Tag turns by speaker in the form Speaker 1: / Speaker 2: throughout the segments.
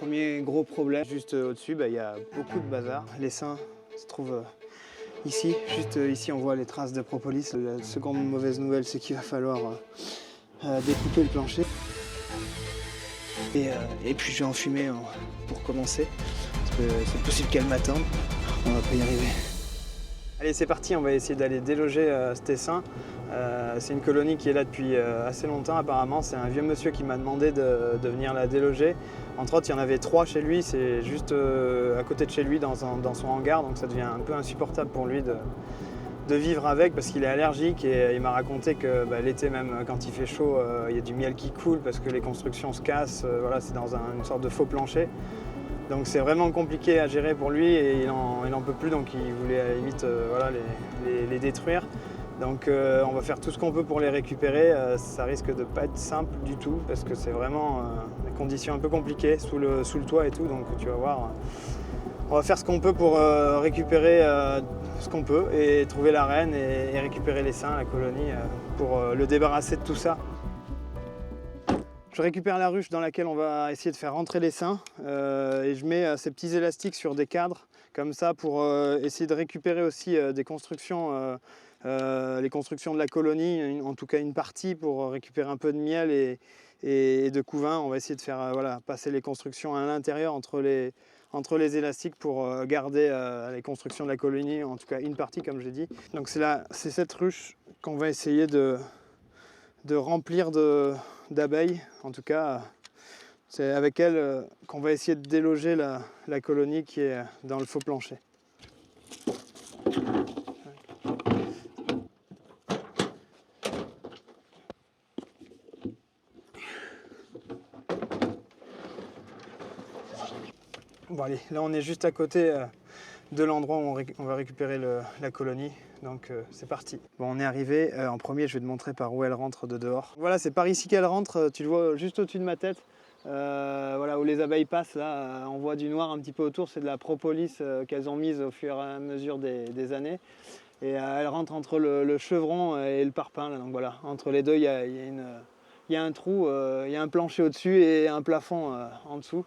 Speaker 1: Premier gros problème, juste au-dessus, il y a beaucoup de bazar. L'essaim se trouve ici, juste ici on voit les traces de propolis. La seconde mauvaise nouvelle, c'est qu'il va falloir découper le plancher. Et puis je vais enfumer pour commencer, parce que c'est possible qu'elle m'attende. On va pas y arriver. Allez, c'est parti, on va essayer d'aller déloger cet essaim. C'est une colonie qui est là depuis assez longtemps apparemment. C'est un vieux monsieur qui m'a demandé de venir la déloger. Entre autres, il y en avait 3 chez lui, c'est juste à côté de chez lui dans son hangar, donc ça devient un peu insupportable pour lui de vivre avec parce qu'il est allergique et il m'a raconté que l'été même quand il fait chaud, il y a du miel qui coule parce que les constructions se cassent, voilà, c'est dans une sorte de faux plancher. Donc c'est vraiment compliqué à gérer pour lui et il en peut plus, donc il voulait à la limite voilà, les détruire. Donc on va faire tout ce qu'on peut pour les récupérer. Ça risque de ne pas être simple du tout parce que c'est vraiment des conditions un peu compliquées sous le toit et tout, donc tu vas voir. On va faire ce qu'on peut pour récupérer ce qu'on peut et trouver la reine et récupérer l'essaim, la colonie, pour le débarrasser de tout ça. Je récupère la ruche dans laquelle on va essayer de faire rentrer l'essaim et je mets ces petits élastiques sur des cadres comme ça pour essayer de récupérer aussi des constructions, les constructions de la colonie, en tout cas une partie pour récupérer un peu de miel et de couvain. On va essayer de faire voilà, passer les constructions à l'intérieur entre les élastiques pour garder les constructions de la colonie, en tout cas une partie comme j'ai dit. Donc c'est cette ruche qu'on va essayer de remplir d'abeilles. En tout cas, c'est avec elle qu'on va essayer de déloger la colonie qui est dans le faux plancher. Bon allez, là on est juste à côté de l'endroit où on va récupérer la colonie. Donc c'est parti. Bon, on est arrivé. En premier, je vais te montrer par où elle rentre de dehors. Voilà, c'est par ici qu'elle rentre. Tu le vois juste au-dessus de ma tête. Voilà, où les abeilles passent, là, on voit du noir un petit peu autour. C'est de la propolis qu'elles ont mise au fur et à mesure des années. Et elle rentre entre le chevron et le parpaing. Là. Donc voilà, entre les deux, il y a un trou, il y a un plancher au-dessus et un plafond en dessous.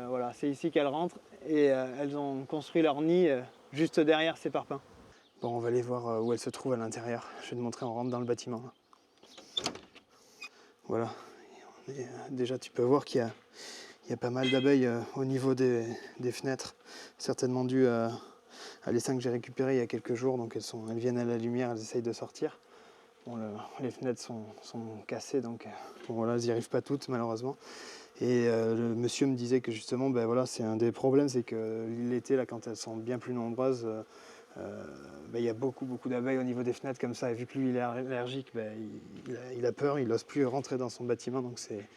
Speaker 1: Voilà, c'est ici qu'elles rentrent et elles ont construit leur nid juste derrière ces parpaings. Bon, on va aller voir où elles se trouvent à l'intérieur. Je vais te montrer, on rentre dans le bâtiment. Voilà, déjà tu peux voir qu'il y a pas mal d'abeilles au niveau des fenêtres, certainement dû à l'essaim que j'ai récupéré il y a quelques jours, donc elles viennent à la lumière, elles essayent de sortir. Bon, les fenêtres sont cassées, donc bon, voilà, elles n'y arrivent pas toutes malheureusement. Et le monsieur me disait que justement, voilà, c'est un des problèmes, c'est que l'été, là, quand elles sont bien plus nombreuses, il y a beaucoup d'abeilles au niveau des fenêtres comme ça. Et vu que lui, il est allergique, il a peur, il n'ose plus rentrer dans son bâtiment. Donc c'est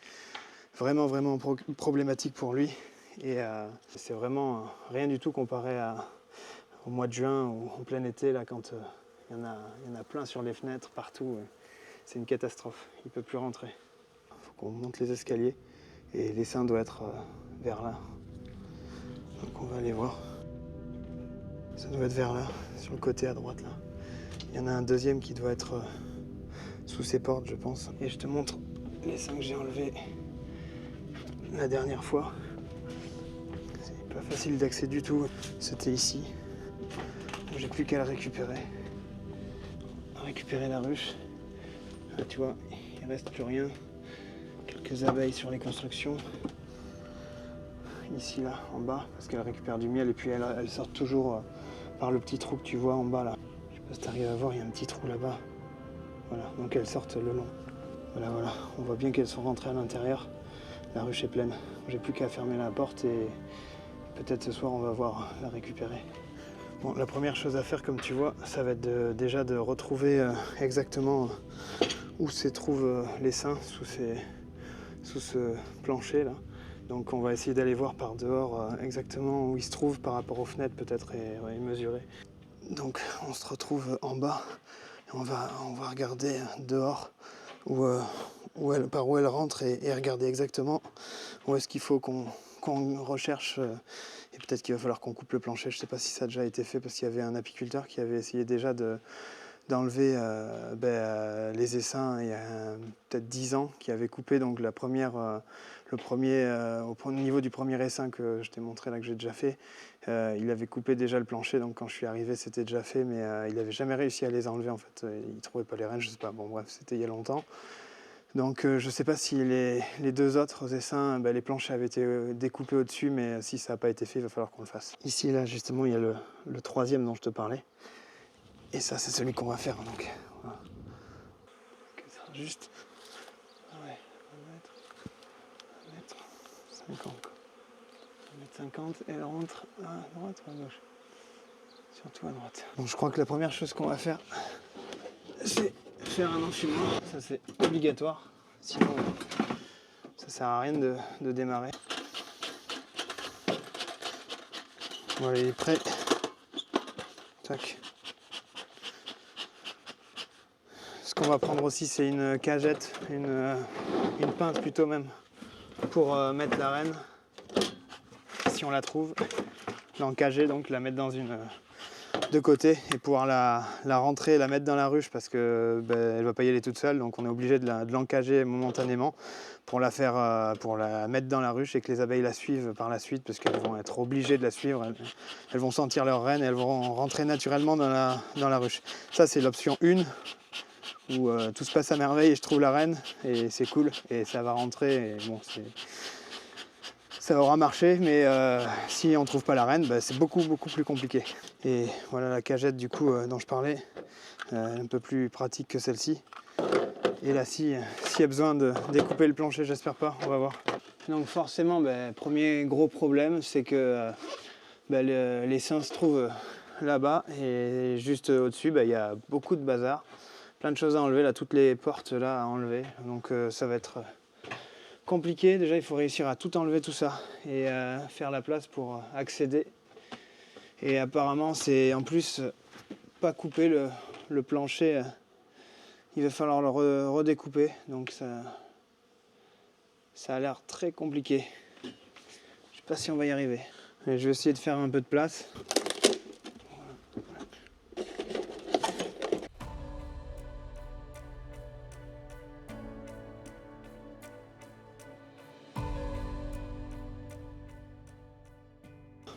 Speaker 1: vraiment problématique pour lui. Et c'est vraiment rien du tout comparé au mois de juin ou en plein été, là, quand il y en a plein sur les fenêtres, partout. C'est une catastrophe, il ne peut plus rentrer. Il faut qu'on monte les escaliers. Et l'essaim doit être vers là. Donc on va aller voir. Ça doit être vers là, sur le côté à droite là. Il y en a un deuxième qui doit être sous ces portes, je pense. Et je te montre l'essaim que j'ai enlevé la dernière fois. C'est pas facile d'accès du tout. C'était ici. Donc j'ai plus qu'à le récupérer. Récupérer la ruche. Là, tu vois, il reste plus rien. Quelques abeilles sur les constructions. Ici là, en bas, parce qu'elle récupère du miel et puis elles sortent toujours par le petit trou que tu vois en bas là. Je sais pas si tu arrives à voir, il y a un petit trou là-bas. Voilà, donc elles sortent le long. Voilà, on voit bien qu'elles sont rentrées à l'intérieur. La ruche est pleine. J'ai plus qu'à fermer la porte et peut-être ce soir on va voir la récupérer. Bon, la première chose à faire, comme tu vois, ça va être déjà de retrouver exactement où se trouve l'essaim sous ce plancher là. Donc on va essayer d'aller voir par dehors exactement où il se trouve par rapport aux fenêtres peut-être et mesurer. Donc on se retrouve en bas et on va regarder dehors par où elle rentre et regarder exactement où est-ce qu'il faut qu'on recherche et peut-être qu'il va falloir qu'on coupe le plancher. Je ne sais pas si ça a déjà été fait parce qu'il y avait un apiculteur qui avait essayé déjà d'enlever les essaims il y a peut-être 10 ans, qui avait coupé donc la première au niveau du premier essaim que je t'ai montré là, que j'ai déjà fait, il avait coupé déjà le plancher, donc quand je suis arrivé c'était déjà fait, mais il n'avait jamais réussi à les enlever en fait. Il trouvait pas les rênes, je sais pas, bon bref, c'était il y a longtemps. Donc je sais pas si les deux autres essaims, les planchers avaient été découpés au-dessus, mais si ça n'a pas été fait, il va falloir qu'on le fasse. Ici là justement il y a le troisième dont je te parlais, et ça c'est celui qu'on va faire, donc voilà. Juste, ouais, 1 m 50, 1 m 50, et elle rentre à droite ou à gauche? Surtout à droite. Donc je crois que la première chose qu'on va faire, c'est faire un enfumoir. Ça c'est obligatoire, sinon ça sert à rien de démarrer. Voilà, il est prêt. Tac. Ce qu'on va prendre aussi, c'est une cagette, une pince plutôt même, pour mettre la renne, si on la trouve, l'encager, donc la mettre dans de côté et pouvoir la rentrer et la mettre dans la ruche, parce que elle va pas y aller toute seule, donc on est obligé de l'encager momentanément pour pour la mettre dans la ruche et que les abeilles la suivent par la suite, parce qu'elles vont être obligées de la suivre, elles vont sentir leur reine et elles vont rentrer naturellement dans la ruche. Ça c'est l'option 1 où tout se passe à merveille et je trouve la reine et c'est cool et ça va rentrer, et bon, ça aura marché, mais si on ne trouve pas la reine, c'est beaucoup plus compliqué. Et voilà la cagette du coup dont je parlais, un peu plus pratique que celle-ci. Et là, s'il y a besoin de découper le plancher, j'espère pas, on va voir. Donc forcément, premier gros problème, c'est que l'essaim se trouve là-bas, et juste au-dessus, il y a beaucoup de bazar. Plein de choses à enlever, là, toutes les portes là à enlever, donc ça va être compliqué. Déjà il faut réussir à tout enlever, tout ça, et faire la place pour accéder. Et apparemment c'est en plus pas couper le plancher, il va falloir le redécouper, donc ça a l'air très compliqué. Je sais pas si on va y arriver, mais je vais essayer de faire un peu de place.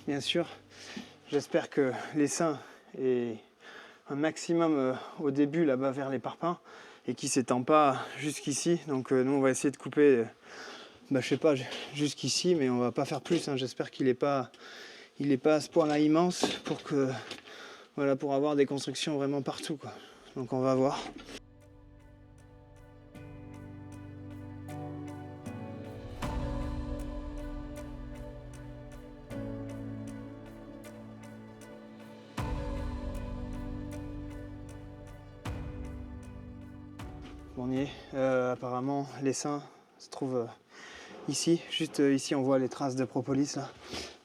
Speaker 1: Bien sûr, j'espère que l'essaim est un maximum au début là-bas vers les parpaings et qui s'étend pas jusqu'ici. Donc nous on va essayer de couper, je sais pas, jusqu'ici, mais on va pas faire plus, hein. J'espère qu'il est pas à ce point-là immense pour avoir des constructions vraiment partout, quoi. Donc on va voir. On y est. Apparemment l'essaim se trouve ici, juste ici on voit les traces de propolis là.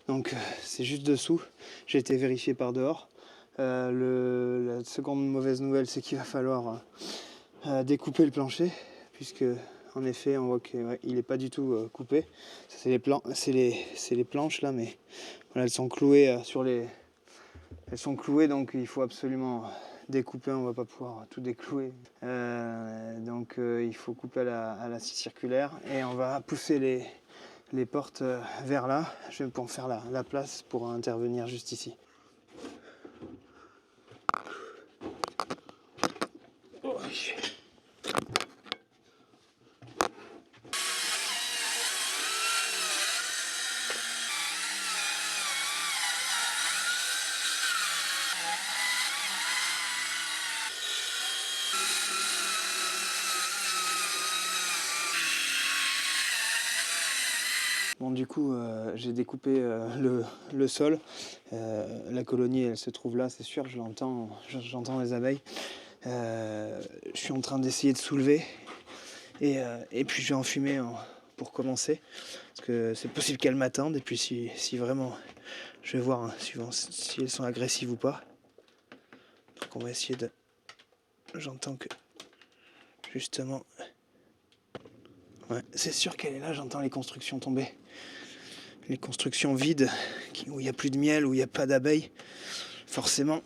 Speaker 1: Donc c'est juste dessous. J'ai été vérifié par dehors. La seconde mauvaise nouvelle, c'est qu'il va falloir découper le plancher, puisque en effet on voit qu'il n'est pas du tout coupé. C'est les planches là, mais voilà, elles sont clouées elles sont clouées, donc il faut absolument découper. On va pas pouvoir tout déclouer, donc il faut couper à la scie circulaire, et on va pousser les portes vers là. Je vais pour faire la place pour intervenir juste ici. Oh. Bon, du coup, j'ai découpé le sol. La colonie, elle se trouve là, c'est sûr, j'entends les abeilles. Je suis en train d'essayer de soulever, et puis je vais enfumer pour commencer, parce que c'est possible qu'elles m'attendent, et puis si vraiment, je vais voir, hein, suivant si elles sont agressives ou pas. Donc on va essayer de... J'entends que, justement... Ouais, c'est sûr qu'elle est là, j'entends les constructions tomber. Les constructions vides, où il n'y a plus de miel, où il n'y a pas d'abeilles. Forcément,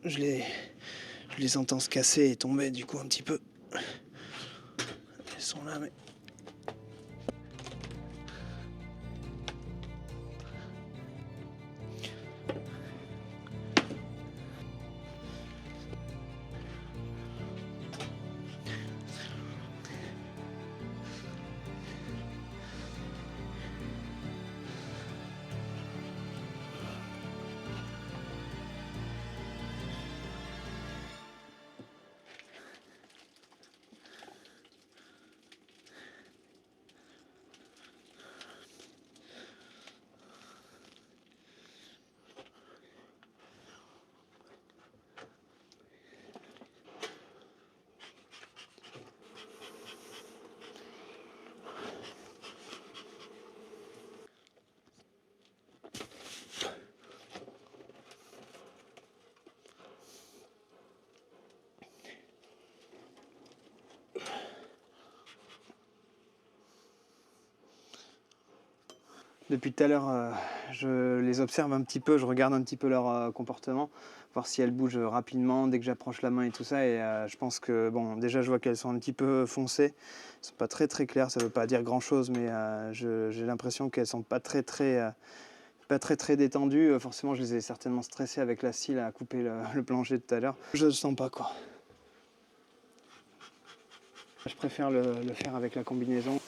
Speaker 1: je les entends se casser et tomber du coup un petit peu. Elles sont là, mais... Depuis tout à l'heure, je les observe un petit peu, je regarde un petit peu leur comportement, voir si elles bougent rapidement dès que j'approche la main et tout ça. Et je pense que, bon, déjà, je vois qu'elles sont un petit peu foncées. Elles ne sont pas très très claires, ça ne veut pas dire grand-chose, mais j'ai l'impression qu'elles ne sont pas très très détendues. Forcément, je les ai certainement stressées avec la scie à couper le plancher tout à l'heure. Je ne le sens pas, quoi. Je préfère le faire avec la combinaison.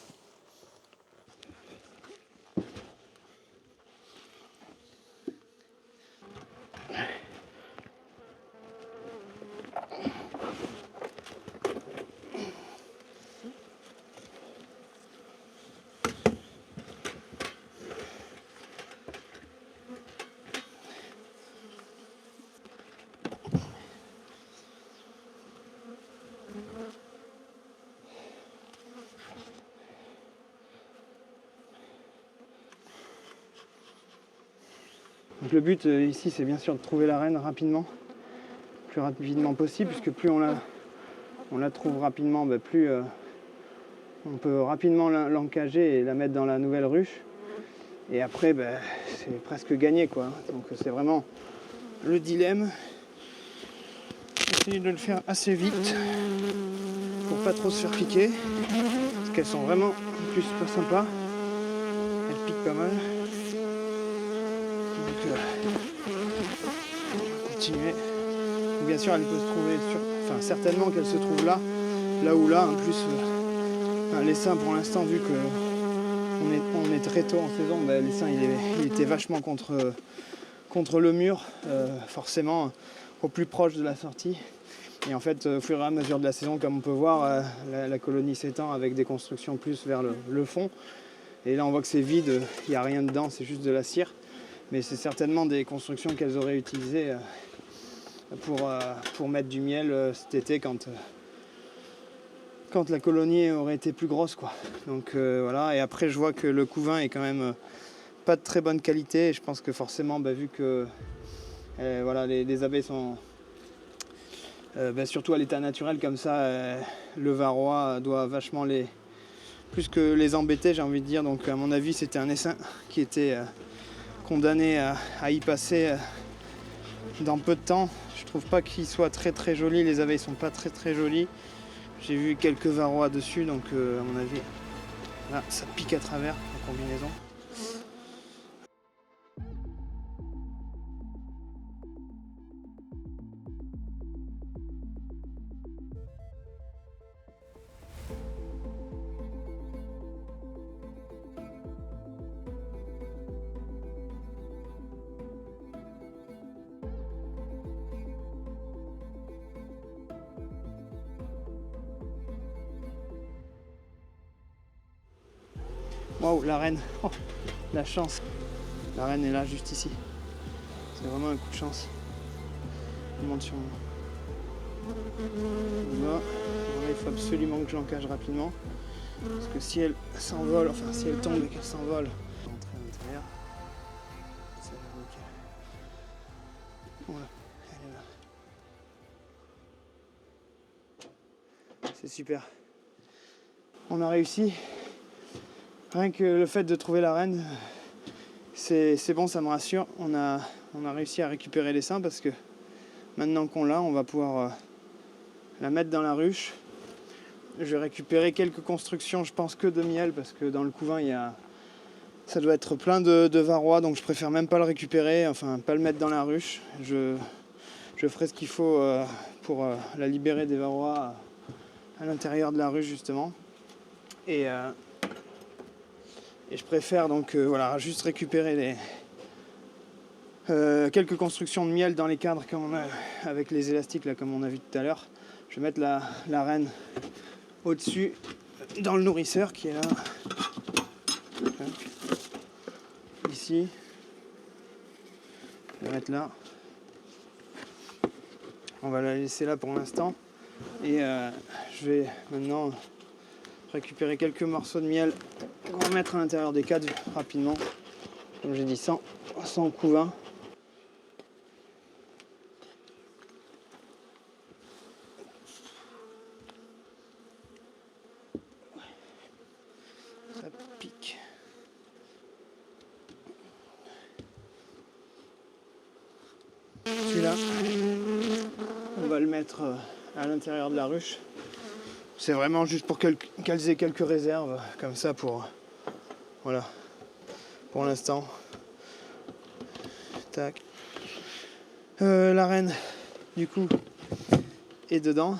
Speaker 1: Donc le but ici, c'est bien sûr de trouver la reine rapidement, le plus rapidement possible, puisque plus on la trouve rapidement, plus on peut rapidement l'encager et la mettre dans la nouvelle ruche. Et après, c'est presque gagné, quoi. Donc c'est vraiment le dilemme. Essayer de le faire assez vite pour pas trop se faire piquer, parce qu'elles sont vraiment en plus pas sympas. Elles piquent pas mal. Donc on va continuer. Bien sûr, elle peut se trouver certainement qu'elle se trouve là ou là. En plus, l'essaim pour l'instant, vu que on est très tôt en saison, l'essaim il était vachement contre le mur, forcément au plus proche de la sortie. Et en fait, au fur et à mesure de la saison, comme on peut voir, la colonie s'étend avec des constructions plus vers le fond. Et là, on voit que c'est vide, il n'y a rien dedans, c'est juste de la cire. Mais c'est certainement des constructions qu'elles auraient utilisées pour mettre du miel cet été quand la colonie aurait été plus grosse, quoi. Donc voilà, et après je vois que le couvain est quand même pas de très bonne qualité, et je pense que forcément, vu que voilà, les abeilles sont surtout à l'état naturel comme ça, le varroa doit vachement plus que les embêter, j'ai envie de dire. Donc à mon avis, c'était un essaim qui était condamné à y passer dans peu de temps. Je trouve pas qu'il soit très très joli, les abeilles sont pas très très jolies. J'ai vu quelques varroas dessus, donc à mon avis, là, ça pique à travers en combinaison. Waouh, la reine, oh, la chance. La reine est là, juste ici. C'est vraiment un coup de chance. On monte sur moi. Là, il faut absolument que je l'encage rapidement. Parce que si elle s'envole, enfin si elle tombe et qu'elle s'envole, rentrer à l'intérieur. Ça va nickel. Voilà, elle est là. C'est super. On a réussi. Rien que le fait de trouver la reine, c'est bon, ça me rassure. On a réussi à récupérer l'essaim parce que maintenant qu'on l'a, on va pouvoir la mettre dans la ruche. Je vais récupérer quelques constructions, je pense que de miel, parce que dans le couvain, ça doit être plein de varrois, donc je préfère même pas le récupérer, enfin pas le mettre dans la ruche. Je ferai ce qu'il faut pour la libérer des varrois à l'intérieur de la ruche, justement. Et je préfère donc voilà, juste récupérer quelques constructions de miel dans les cadres avec les élastiques là, comme on a vu tout à l'heure. Je vais mettre la reine au-dessus dans le nourrisseur qui est là. Ici. Je vais la mettre là. On va la laisser là pour l'instant. Et je vais maintenant récupérer quelques morceaux de miel qu'on va mettre à l'intérieur des cadres rapidement. Comme j'ai dit, sans couvain. Ça pique. Celui-là, on va le mettre à l'intérieur de la ruche. C'est vraiment juste pour qu'elles aient quelques réserves, comme ça pour... Voilà, pour l'instant. Tac. La reine, du coup, est dedans.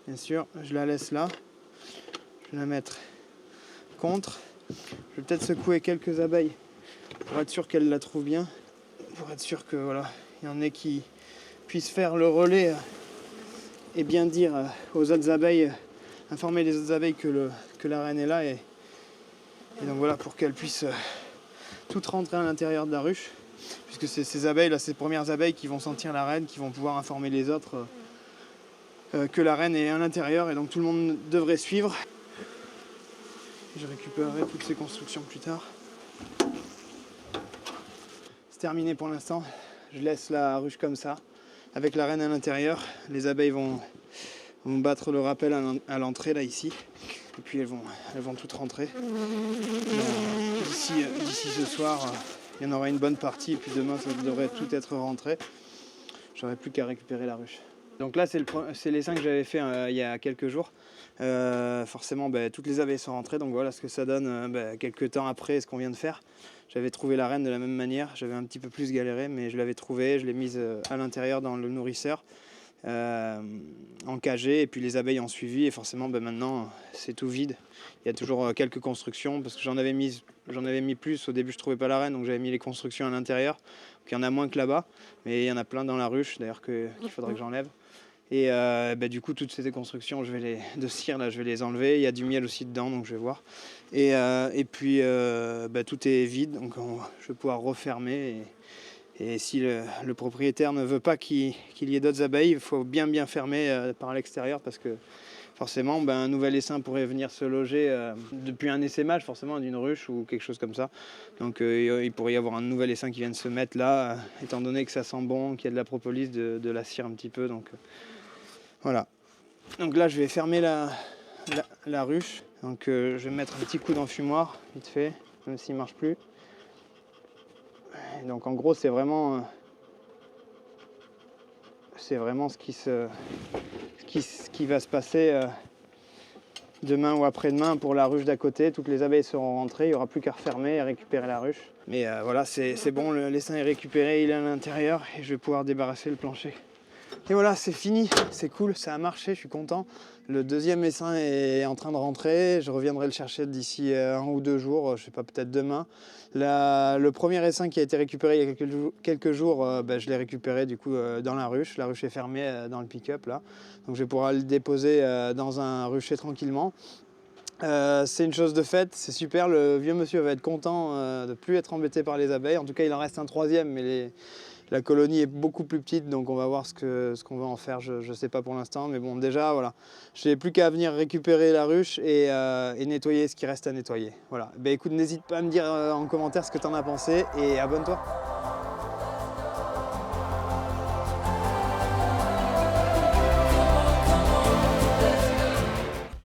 Speaker 1: Bien sûr, je la laisse là. Je vais la mettre contre. Je vais peut-être secouer quelques abeilles pour être sûr qu'elles la trouvent bien. Pour être sûr que voilà, il y en ait qui puissent faire le relais et bien dire aux autres abeilles, informer les autres abeilles que la reine est là. Et donc voilà, pour qu'elles puissent toutes rentrer à l'intérieur de la ruche. Puisque c'est ces abeilles là, ces premières abeilles qui vont sentir la reine, qui vont pouvoir informer les autres que la reine est à l'intérieur, et donc tout le monde devrait suivre. Je récupérerai toutes ces constructions plus tard. C'est terminé pour l'instant. Je laisse la ruche comme ça, avec la reine à l'intérieur. Les abeilles vont battre le rappel à l'entrée là ici, et puis elles vont toutes rentrer. D'ici ce soir, il y en aura une bonne partie, et puis demain ça devrait tout être rentré. J'aurai plus qu'à récupérer la ruche. Donc là c'est l'essaim que j'avais fait il y a quelques jours. Forcément toutes les abeilles sont rentrées, donc voilà ce que ça donne quelques temps après ce qu'on vient de faire. J'avais trouvé la reine de la même manière, j'avais un petit peu plus galéré, mais je l'avais trouvée, je l'ai mise à l'intérieur dans le nourrisseur, encagée, et puis les abeilles ont suivi, et forcément maintenant c'est tout vide. Il y a toujours quelques constructions, parce que j'en avais mis plus, au début je trouvais pas la reine, donc j'avais mis les constructions à l'intérieur, donc il y en a moins que là-bas, mais il y en a plein dans la ruche d'ailleurs qu'il faudrait que j'enlève. Et du coup toutes ces constructions de cire là, je vais les enlever. Il y a du miel aussi dedans, donc je vais voir. Et puis tout est vide, donc je vais pouvoir refermer. Et si le propriétaire ne veut pas qu'il y ait d'autres abeilles, il faut bien fermer par l'extérieur, parce que forcément un nouvel essaim pourrait venir se loger depuis un essaimage forcément d'une ruche ou quelque chose comme ça. Donc il pourrait y avoir un nouvel essaim qui vienne se mettre là, étant donné que ça sent bon, qu'il y a de la propolis, de la cire un petit peu. Donc voilà. Donc là je vais fermer la ruche. Donc je vais mettre un petit coup d'enfumoir vite fait, même s'il ne marche plus. Et donc en gros c'est vraiment ce qui va se passer demain ou après-demain pour la ruche d'à côté. Toutes les abeilles seront rentrées, il n'y aura plus qu'à refermer et récupérer la ruche. Mais voilà, c'est bon, l'essaim est récupéré, il est à l'intérieur, et je vais pouvoir débarrasser le plancher. Et voilà, c'est fini, c'est cool, ça a marché, je suis content. Le deuxième essaim est en train de rentrer, je reviendrai le chercher d'ici 1 ou 2 jours, je sais pas, peut-être demain. Le premier essaim qui a été récupéré il y a quelques jours, je l'ai récupéré du coup dans la ruche est fermée dans le pick-up là. Donc je vais pouvoir le déposer dans un rucher tranquillement. C'est une chose de faite, c'est super, le vieux monsieur va être content de ne plus être embêté par les abeilles. En tout cas il en reste un troisième, mais la colonie est beaucoup plus petite, donc on va voir ce qu'on va en faire, je ne sais pas pour l'instant. Mais bon, déjà voilà, je n'ai plus qu'à venir récupérer la ruche et nettoyer ce qui reste à nettoyer. Voilà, écoute, n'hésite pas à me dire en commentaire ce que tu en as pensé, et abonne-toi.